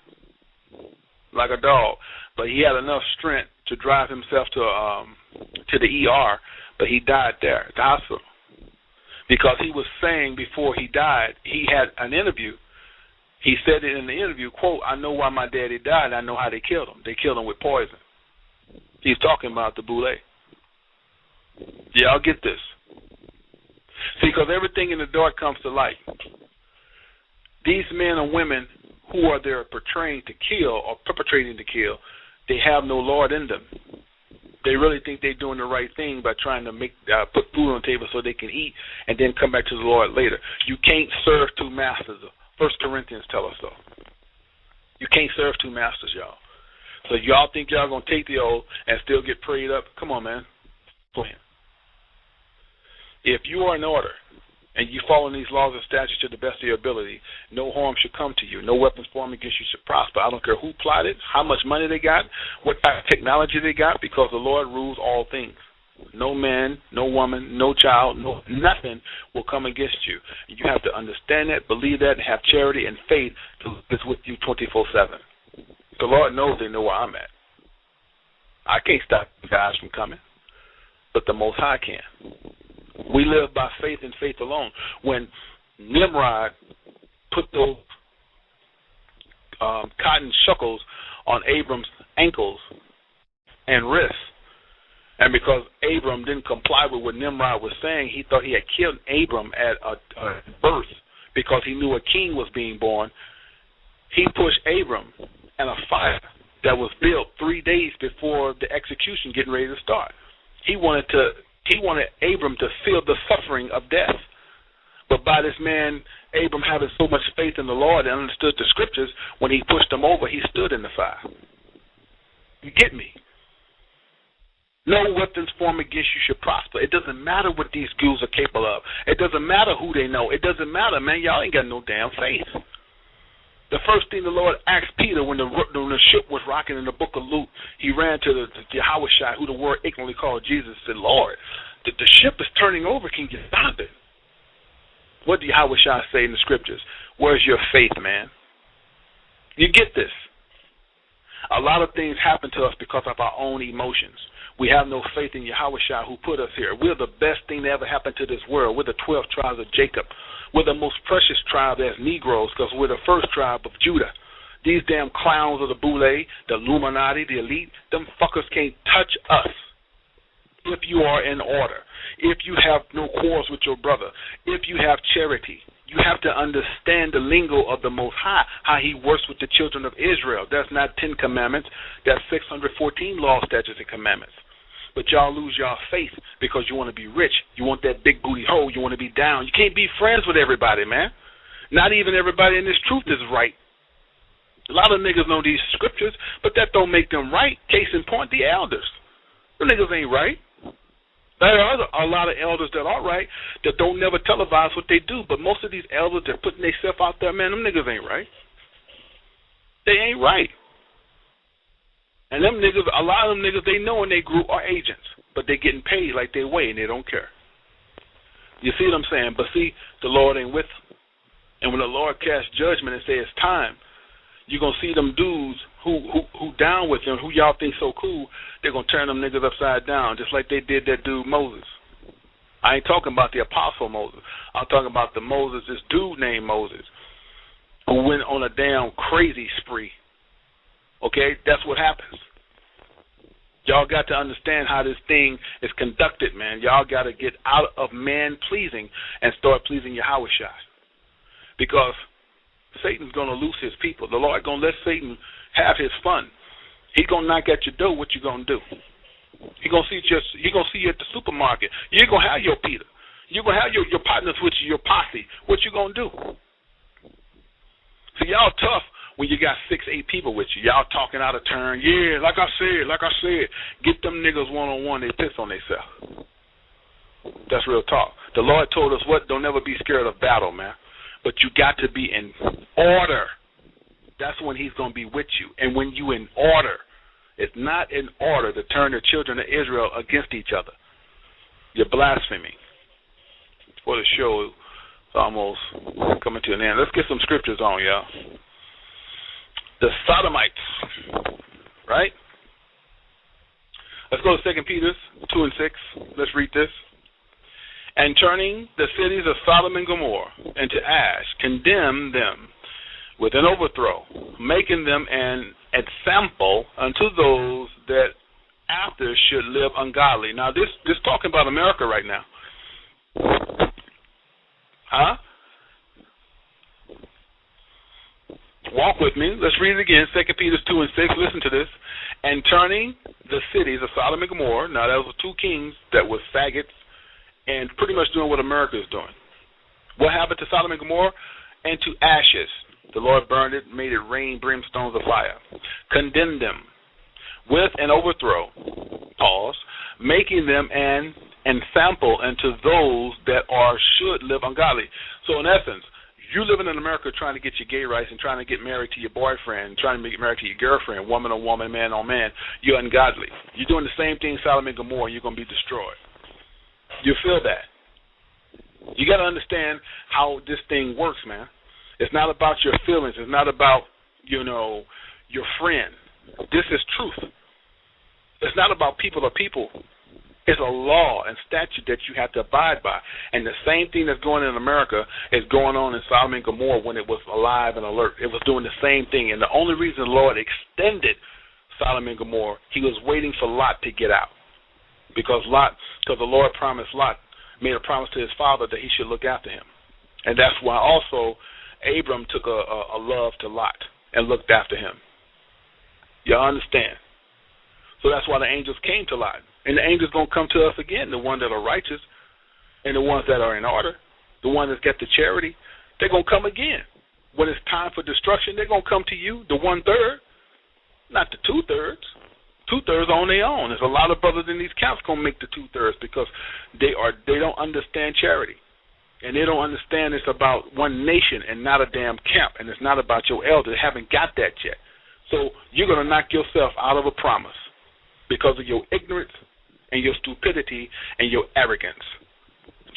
S2: like a dog. But he had enough strength to drive himself to the ER, but he died there at the hospital. Because he was saying before he died, he had an interview. He said it in the interview, quote, I know why my daddy died. I know how they killed him. They killed him with poison. He's talking about the boule. Y'all get this. See, because everything in the dark comes to light. These men and women who are there portraying to kill or perpetrating to kill, they have no Lord in them. They really think they're doing the right thing by trying to put food on the table so they can eat and then come back to the Lord later. You can't serve two masters. 1 Corinthians tell us so. You can't serve two masters, y'all. So y'all think y'all going to take the oath and still get prayed up? Come on, man. Plan. If you are in order and you follow these laws and statutes to the best of your ability, no harm should come to you. No weapons formed against you should prosper. I don't care who plotted, how much money they got, what type of technology they got, because the Lord rules all things. No man, no woman, no child, nothing will come against you. You have to understand that, believe that, and have charity and faith to live with you 24/7. The Lord knows they know where I'm at. I can't stop you guys from coming, but the Most High can. We live by faith and faith alone. When Nimrod put those cotton shuckles on Abram's ankles and wrists, and because Abram didn't comply with what Nimrod was saying, he thought he had killed Abram at birth because he knew a king was being born. He pushed Abram in a fire that was built 3 days before the execution getting ready to start. He wanted Abram to feel the suffering of death. But by this man, Abram having so much faith in the Lord and understood the scriptures, when he pushed him over, he stood in the fire. You get me? No weapons formed against you should prosper. It doesn't matter what these ghouls are capable of. It doesn't matter who they know. It doesn't matter, man. Y'all ain't got no damn faith. The first thing the Lord asked Peter when the ship was rocking in the book of Luke, he ran to the Yahushua, who the word ignorantly called Jesus, and said, Lord, the ship is turning over. Can you stop it? What did Yahushua say in the scriptures? Where's your faith, man? You get this. A lot of things happen to us because of our own emotions. We have no faith in Yahushua, who put us here. We're the best thing that ever happened to this world. We're the 12 tribes of Jacob. We're the most precious tribe as Negroes because we're the first tribe of Judah. These damn clowns of the Boule, the Illuminati, the elite, them fuckers can't touch us if you are in order, if you have no quarrels with your brother, if you have charity. You have to understand the lingo of the Most High, how he works with the children of Israel. That's not 10 commandments. That's 614 laws, statutes, and commandments. But y'all lose y'all faith because you want to be rich. You want that big booty hoe. You want to be down. You can't be friends with everybody, man. Not even everybody in this truth is right. A lot of niggas know these scriptures, but that don't make them right. Case in point, the elders. The niggas ain't right. There are a lot of elders that are right that don't never televise what they do, but most of these elders that putting themselves out there, man, them niggas ain't right. They ain't right. And them niggas, a lot of them niggas they know in their group are agents, but they getting paid like they weigh and they don't care. You see what I'm saying? But see, the Lord ain't with them. And when the Lord casts judgment and say it's time, you're going to see them dudes who down with them, who y'all think so cool, they're going to turn them niggas upside down, just like they did that dude Moses. I ain't talking about the apostle Moses. I'm talking about the Moses, this dude named Moses, who went on a damn crazy spree. Okay? That's what happens. Y'all got to understand how this thing is conducted, man. Y'all got to get out of man-pleasing and start pleasing Yahushua. Because Satan's going to lose his people. The Lord going to let Satan have his fun. He going to knock at your door. What you going to do? He going to see you at the supermarket. You ain't going to have your Peter. You're going to have your partners with you, your posse. What you going to do? See, y'all tough when you got 6-8 people with you. Y'all talking out of turn. Yeah, like I said. Get them niggas one-on-one. They piss on themselves. That's real talk. The Lord told us what? Don't ever be scared of battle, man. But you got to be in order. That's when he's going to be with you. And when you in order, it's not in order to turn the children of Israel against each other. You're blaspheming. For the show is almost coming to an end. Let's get some scriptures on, y'all. The Sodomites, right? Let's go to 2 Peter 2 and 6. Let's read this. And turning the cities of Sodom and Gomorrah into ash, condemn them with an overthrow, making them an example unto those that after should live ungodly. Now, this talking about America right now. Huh? Walk with me. Let's read it again. 2 Peter 2 and 6. Listen to this. And turning the cities of Sodom and Gomorrah. Now, those were two kings that were faggots and pretty much doing what America is doing. What happened to Sodom and Gomorrah? into ashes. The Lord burned it, made it rain brimstones of fire. Condemned them with an overthrow. Pause. Making them an ensample unto those that should live ungodly. So in essence, you living in America trying to get your gay rights and trying to get married to your boyfriend, trying to get married to your girlfriend, woman on woman, man on man, you're ungodly. You're doing the same thing Sodom and Gomorrah, you're going to be destroyed. You feel that? You got to understand how this thing works, man. It's not about your feelings. It's not about, your friend. This is truth. It's not about people or people. It's a law and statute that you have to abide by. And the same thing that's going on in America is going on in Sodom and Gomorrah when it was alive and alert. It was doing the same thing. And the only reason the Lord extended Sodom and Gomorrah, he was waiting for Lot to get out. Because the Lord promised Lot, made a promise to his father that he should look after him. And that's why also Abram took a love to Lot and looked after him. You understand? So that's why the angels came to Lot. And the angels going to come to us again, the ones that are righteous and the ones that are in order, the ones that get the charity. They're going to come again. When it's time for destruction, they're going to come to you, the 1/3, not the 2/3. 2/3 on their own. There's a lot of brothers in these camps going to make the 2/3 because they don't understand charity. And they don't understand it's about one nation and not a damn camp. And it's not about your elder. They haven't got that yet. So you're going to knock yourself out of a promise because of your ignorance and your stupidity and your arrogance.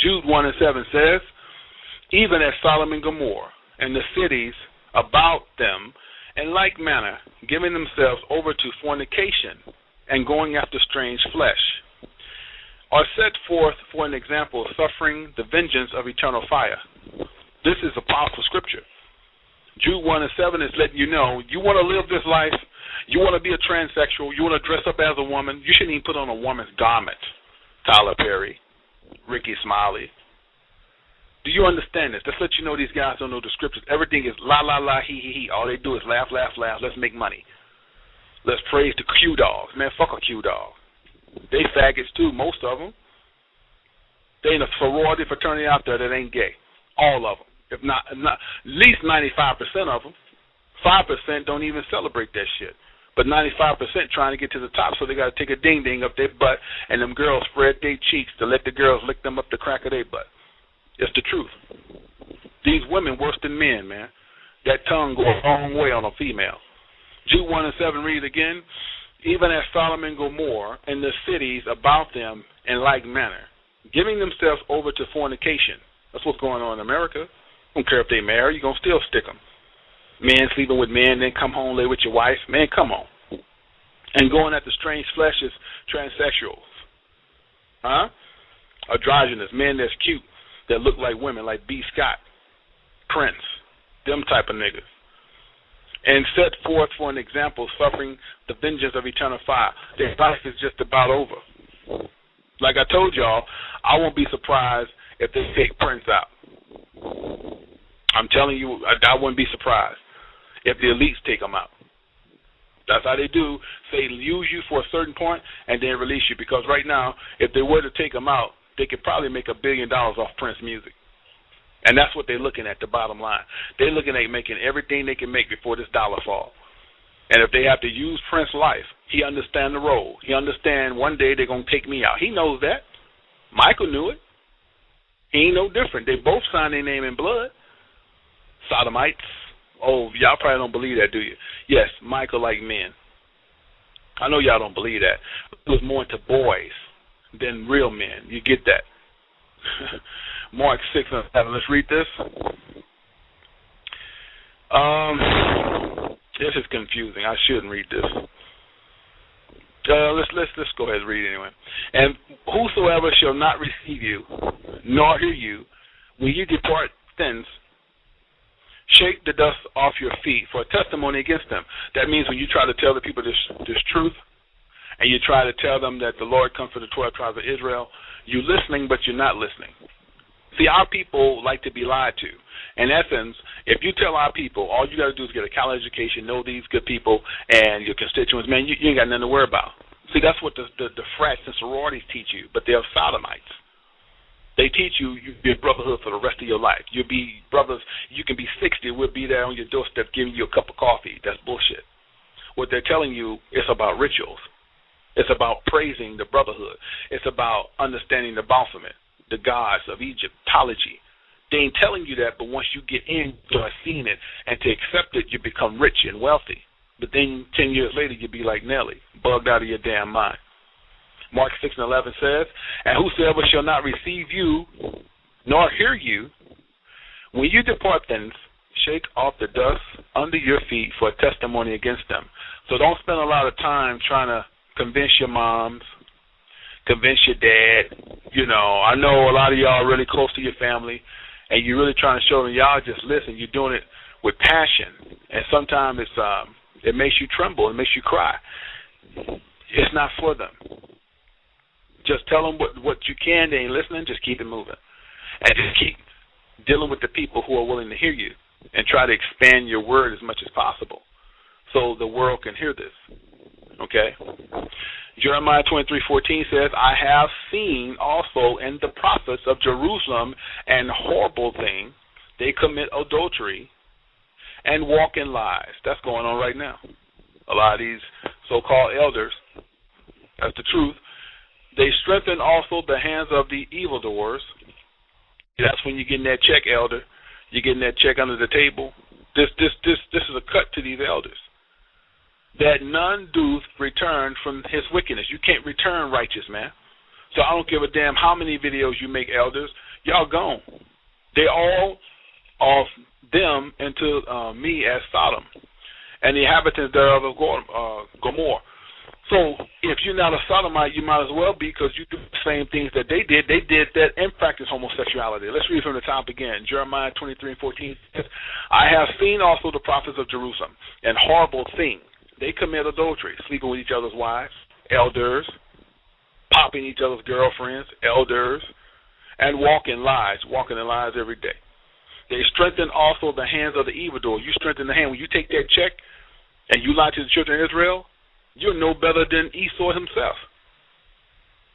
S2: Jude 1:7 says, even as Sodom and Gomorrah and the cities about them, in like manner, giving themselves over to fornication and going after strange flesh, are set forth for an example, suffering the vengeance of eternal fire. This is a powerful scripture. Jude 1:7 is letting you know, you want to live this life, you want to be a transsexual, you want to dress up as a woman, you shouldn't even put on a woman's garment. Tyler Perry, Ricky Smiley. Do you understand this? Let's let you know these guys don't know the scriptures. Everything is la, la, la, he, he. All they do is laugh, laugh, laugh. Let's make money. Let's praise the Q dogs. Man, fuck a Q dog. They faggots too, most of them. There ain't a sorority fraternity out there that ain't gay. All of them. If not at least 95% of them. 5% don't even celebrate that shit. But 95% trying to get to the top, so they got to take a ding-ding up their butt, and them girls spread their cheeks to let the girls lick them up the crack of their butt. It's the truth. These women worse than men, man. That tongue goes a long way on a female. Jude 1:7 reads again, even as Sodom and Gomorrah and the cities about them in like manner, giving themselves over to fornication. That's what's going on in America. Don't care if they marry, you're going to still stick them. Men sleeping with men, then come home, lay with your wife. Man, come on. And going after strange flesh is transsexuals. Androgynous, men that's cute, that look like women, like B. Scott, Prince, them type of niggas. And set forth for an example, suffering the vengeance of eternal fire. Their life is just about over. Like I told y'all, I won't be surprised if they take Prince out. I'm telling you, I wouldn't be surprised if the elites take them out. That's how they do. Say use you for a certain point and then release you. Because right now, if they were to take them out, they could probably make $1 billion off Prince music. And that's what they're looking at, the bottom line. They're looking at making everything they can make before this dollar falls. And if they have to use Prince's life, he understands the role. He understands one day they're going to take me out. He knows that. Michael knew it. He ain't no different. They both signed their name in blood. Sodomites. Oh, y'all probably don't believe that, do you? Yes, Michael liked men. I know y'all don't believe that. He was more into boys than real men. You get that. Mark 6:7. Let's read this. This is confusing. I shouldn't read this. Let's go ahead and read it anyway. And whosoever shall not receive you, nor hear you, when you depart thence, shake the dust off your feet for a testimony against them. That means when you try to tell the people this truth, and you try to tell them that the Lord comes for the 12 tribes of Israel, you're listening, but you're not listening. See, our people like to be lied to. In essence, if you tell our people, all you got to do is get a college education, know these good people, and your constituents, man, you ain't got nothing to worry about. See, that's what the frats and sororities teach you, but they're sodomites. They teach you be a brotherhood for the rest of your life. You'll be brothers. You can be 60. We'll be there on your doorstep giving you a cup of coffee. That's bullshit. What they're telling you is about rituals. It's about praising the brotherhood. It's about understanding the Baphomet, the gods of Egyptology. They ain't telling you that, but once you get in, you start seeing it, and to accept it, you become rich and wealthy. But then 10 years later, you'll be like Nelly, bugged out of your damn mind. Mark 6:11 says, and whosoever shall not receive you, nor hear you, when you depart thence, shake off the dust under your feet for a testimony against them. So don't spend a lot of time trying to convince your moms, convince your dad. You know, I know a lot of y'all are really close to your family, and you're really trying to show them, y'all just listen. You're doing it with passion, and sometimes it makes you tremble. It makes you cry. It's not for them. Just tell them what you can. They ain't listening. Just keep it moving, and just keep dealing with the people who are willing to hear you, and try to expand your word as much as possible so the world can hear this. Okay? Jeremiah 23:14 says, I have seen also in the prophets of Jerusalem an horrible thing. They commit adultery and walk in lies. That's going on right now. A lot of these so-called elders, that's the truth. They strengthen also the hands of the evildoers. That's when you're getting that check, elder. You're getting that check under the table. This is a cut to these elders. That none doth return from his wickedness. You can't return righteous, man. So I don't give a damn how many videos you make, elders. Y'all gone. They all of them into me as Sodom, and the inhabitants thereof of Gomorrah. So if you're not a sodomite, you might as well be, because you do the same things that they did. They did that and practiced homosexuality. Let's read from the top again. Jeremiah 23:14 says, I have seen also the prophets of Jerusalem, an horrible thing. They commit adultery, sleeping with each other's wives, elders, popping each other's girlfriends, elders, and walking lies every day. They strengthen also the hands of the evildoer. You strengthen the hand. When you take that check and you lie to the children of Israel, you're no better than Esau himself.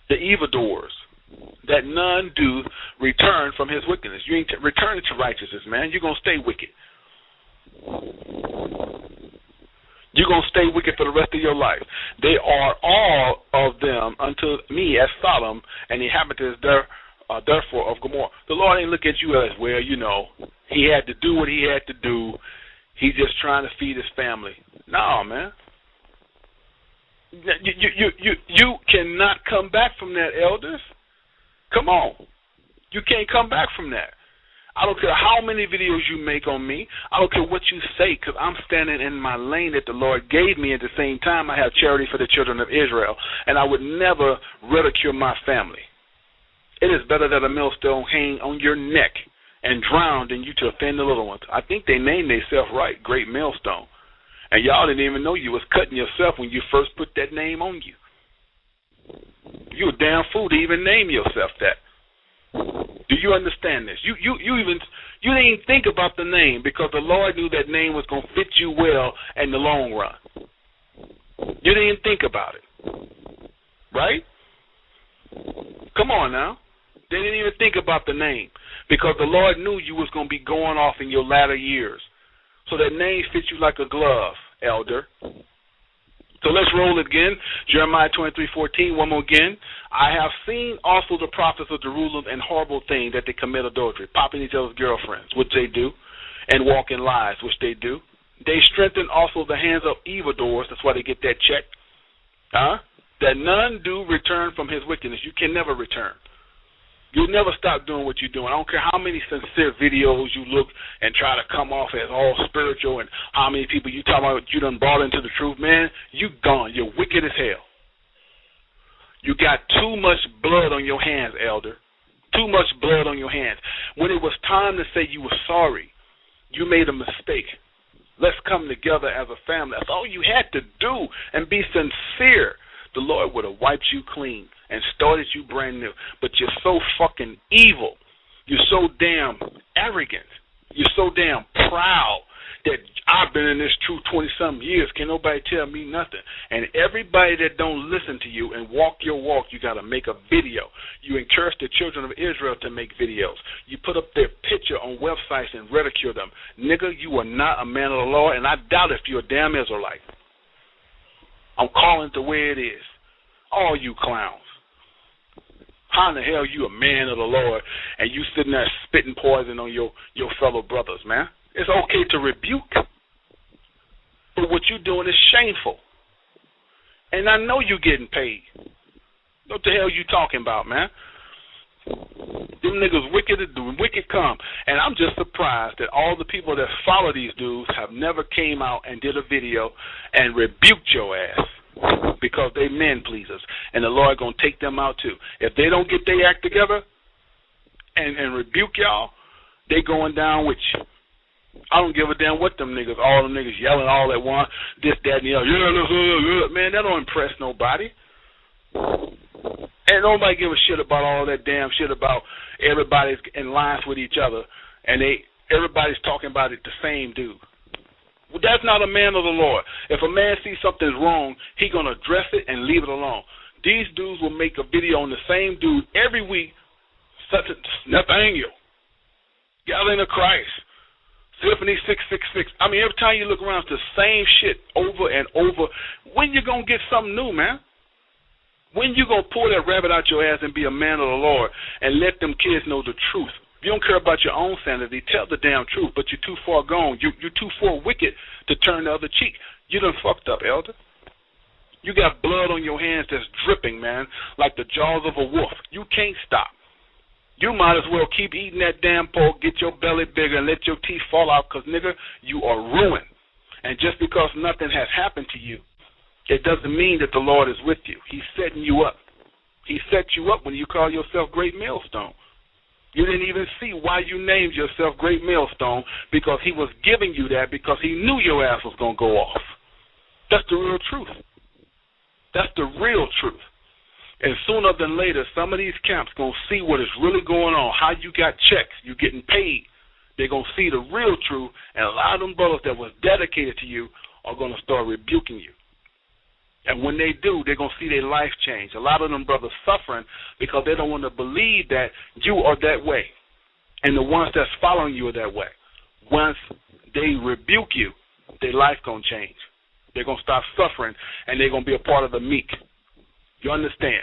S2: The evildoers, that none do return from his wickedness. You ain't returning to righteousness, man. You're going to stay wicked. You're going to stay wicked for the rest of your life. They are all of them unto me as Sodom, and the inhabitants therefore of Gomorrah. The Lord ain't look at you as, well, you know, he had to do what he had to do. He's just trying to feed his family. No, man. You cannot come back from that, elders. Come on. You can't come back from that. I don't care how many videos you make on me. I don't care what you say, because I'm standing in my lane that the Lord gave me. At the same time, I have charity for the children of Israel, and I would never ridicule my family. It is better that a millstone hang on your neck and drown than you to offend the little ones. I think they named themselves right, Great Millstone. And y'all didn't even know you was cutting yourself when you first put that name on you. You a damn fool to even name yourself that. Do you understand this? You didn't even think about the name, because the Lord knew that name was going to fit you well in the long run. You didn't even think about it. Right? Come on now. They didn't even think about the name, because the Lord knew you was going to be going off in your latter years. So that name fits you like a glove, elder. So let's roll it again. Jeremiah 23:14, one more again. I have seen also the prophets of Jerusalem and horrible thing, that they commit adultery, popping each other's girlfriends, which they do, and walk in lies, which they do. They strengthen also the hands of evildoers. That's why they get that check. That none do return from his wickedness. You can never return. You'll never stop doing what you're doing. I don't care how many sincere videos you look and try to come off as all spiritual, and how many people you talk about you done brought into the truth. Man, you gone. You're wicked as hell. You got too much blood on your hands, elder. Too much blood on your hands. When it was time to say you were sorry, you made a mistake. Let's come together as a family. That's all you had to do, and be sincere. The Lord would have wiped you clean and started you brand new. But you're so fucking evil. You're so damn arrogant. You're so damn proud that I've been in this truth 20-something years. Can't nobody tell me nothing. And everybody that don't listen to you and walk your walk, you got to make a video. You encourage the children of Israel to make videos. You put up their picture on websites and ridicule them. Nigga, you are not a man of the Lord, and I doubt if you're a damn Israelite. I'm calling it the way it is. All you clowns. How in the hell you a man of the Lord and you sitting there spitting poison on your fellow brothers, man? It's okay to rebuke, but what you're doing is shameful. And I know you're getting paid. What the hell you talking about, man? Them niggas wicked, the wicked come. And I'm just surprised that all the people that follow these dudes have never came out and did a video and rebuked your ass. Because they men pleasers, and the Lord gonna take them out too. If they don't get their act together and rebuke y'all, they going down with you. I don't give a damn what them niggas, all them niggas yelling all at once, this, that, and the other. Yeah, man, that don't impress nobody. And nobody give a shit about all that damn shit about everybody's in lines with each other, and everybody's talking about it the same dude. Well, that's not a man of the Lord. If a man sees something's wrong, he going to address it and leave it alone. These dudes will make a video on the same dude every week, such as Nathaniel, Galilee of Christ, Symphony 666. I mean, every time you look around, it's the same shit over and over. When you going to get something new, man? When you going to pull that rabbit out your ass and be a man of the Lord and let them kids know the truth? You don't care about your own sanity. Tell the damn truth, but you're too far gone. You're too far wicked to turn the other cheek. You done fucked up, elder. You got blood on your hands that's dripping, man, like the jaws of a wolf. You can't stop. You might as well keep eating that damn pork, get your belly bigger, and let your teeth fall out, because, nigga, you are ruined. And just because nothing has happened to you, it doesn't mean that the Lord is with you. He's setting you up. He set you up when you call yourself Great Millstone. You didn't even see why you named yourself Great Millstone, because he was giving you that because he knew your ass was going to go off. That's the real truth. That's the real truth. And sooner than later, some of these camps going to see what is really going on, how you got checks, you getting paid. They're going to see the real truth, and a lot of them brothers that was dedicated to you are going to start rebuking you. And when they do, they're going to see their life change. A lot of them brothers suffering because they don't want to believe that you are that way. And the ones that's following you are that way. Once they rebuke you, their life going to change. They're going to stop suffering, and they're going to be a part of the meek. You understand?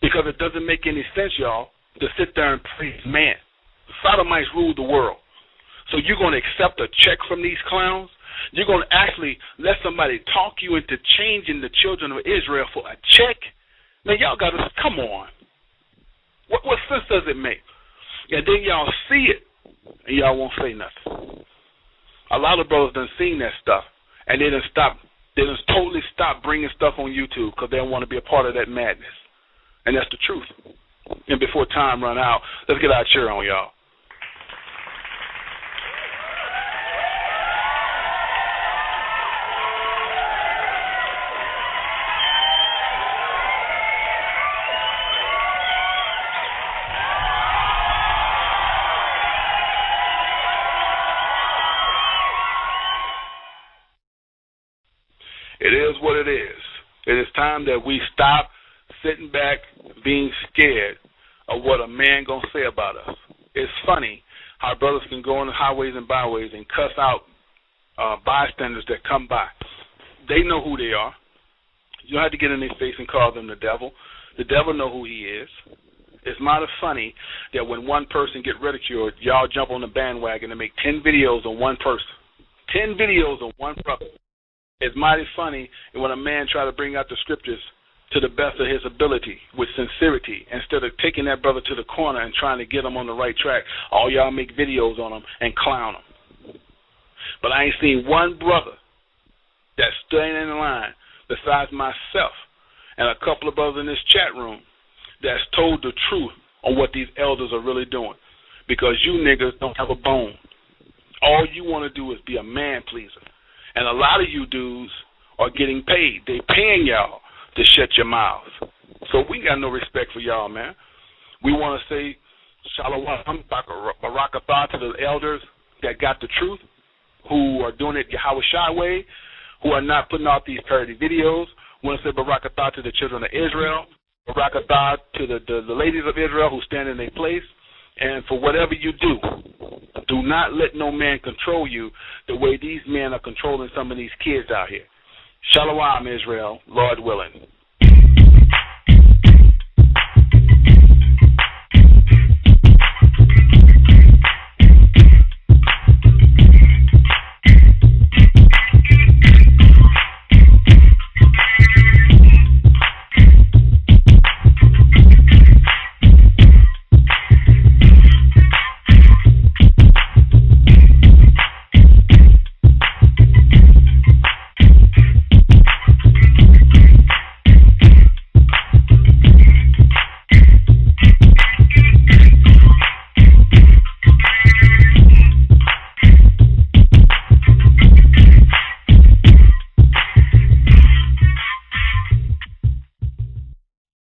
S2: Because it doesn't make any sense, y'all, to sit there and praise man. Sodomites rule the world. So you're going to accept a check from these clowns? You're going to actually let somebody talk you into changing the children of Israel for a check? Man, y'all got to, come on. What sense does it make? And then y'all see it, and y'all won't say nothing. A lot of brothers done seen that stuff, and they done totally stopped bringing stuff on YouTube because they don't want to be a part of that madness. And that's the truth. And before time run out, let's get our cheer on, y'all. It is what it is. It is time that we stop sitting back being scared of what a man going to say about us. It's funny how brothers can go on the highways and byways and cuss out bystanders that come by. They know who they are. You don't have to get in their face and call them the devil. The devil know who he is. It's mighty funny that when one person get ridiculed, y'all jump on the bandwagon and make 10 videos on one person. 10 videos on one brother. It's mighty funny when a man try to bring out the scriptures to the best of his ability with sincerity instead of taking that brother to the corner and trying to get him on the right track. All y'all make videos on him and clown him. But I ain't seen one brother that's standing in line besides myself and a couple of brothers in this chat room that's told the truth on what these elders are really doing, because you niggas don't have a bone. All you want to do is be a man pleaser. And a lot of you dudes are getting paid. They paying y'all to shut your mouths. So we got no respect for y'all, man. We want to say Shalom Barakatah to the elders that got the truth, who are doing it Yahweh Shai way, who are not putting out these parody videos. I want to say Barakatah to the children of Israel, Barakatah to the ladies of Israel who stand in their place. And for whatever you do not let no man control you the way these men are controlling some of these kids out here. Shalom, Israel, Lord willing.